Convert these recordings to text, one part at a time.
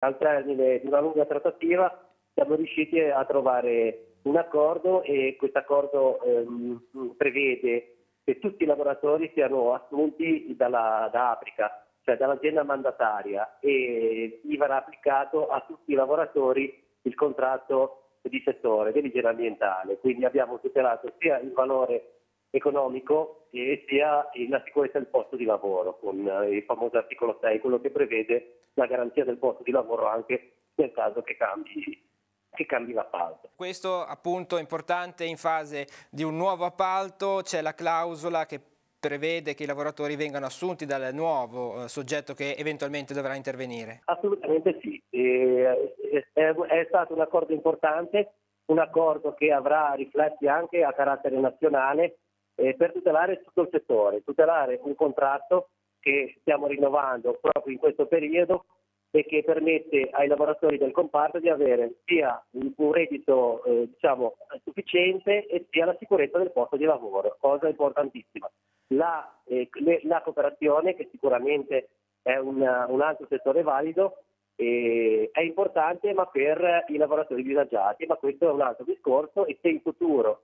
Al termine di una lunga trattativa siamo riusciti a trovare un accordo e questo accordo prevede che tutti i lavoratori siano assunti da Aprica, cioè dall'azienda mandataria, e gli verrà applicato a tutti i lavoratori il contratto di settore dell'igiene ambientale. Quindi abbiamo tutelato sia il valore economico e sia la sicurezza del posto di lavoro, con il famoso articolo 6, quello che prevede la garanzia del posto di lavoro anche nel caso che cambi l'appalto. Questo appunto è importante in fase di un nuovo appalto, c'è la clausola che prevede che i lavoratori vengano assunti dal nuovo soggetto che eventualmente dovrà intervenire. Assolutamente sì, è stato un accordo importante, un accordo che avrà riflessi anche a carattere nazionale per tutelare tutto il settore, tutelare un contratto che stiamo rinnovando proprio in questo periodo e che permette ai lavoratori del comparto di avere sia un reddito sufficiente e sia la sicurezza del posto di lavoro, cosa importantissima. La cooperazione, che sicuramente è un altro settore valido, è importante ma per i lavoratori disagiati, ma questo è un altro discorso, e se in futuro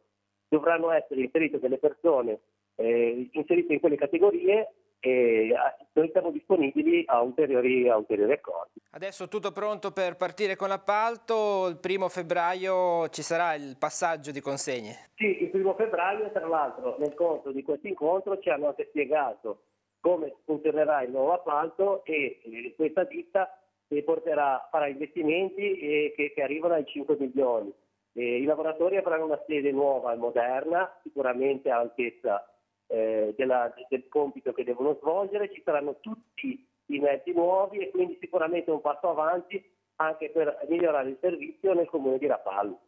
dovranno essere inserite delle persone inserite in quelle categorie, noi siamo disponibili a ulteriori accordi. Adesso tutto pronto per partire con l'appalto, il 1° febbraio ci sarà il passaggio di consegne. Sì, il 1° febbraio, tra l'altro nel corso di questo incontro ci hanno anche spiegato come funzionerà il nuovo appalto e questa ditta farà investimenti che arrivano ai 5 milioni. I lavoratori avranno una sede nuova e moderna, sicuramente all'altezza del compito che devono svolgere, ci saranno tutti i mezzi nuovi e quindi sicuramente un passo avanti anche per migliorare il servizio nel comune di Rapallo.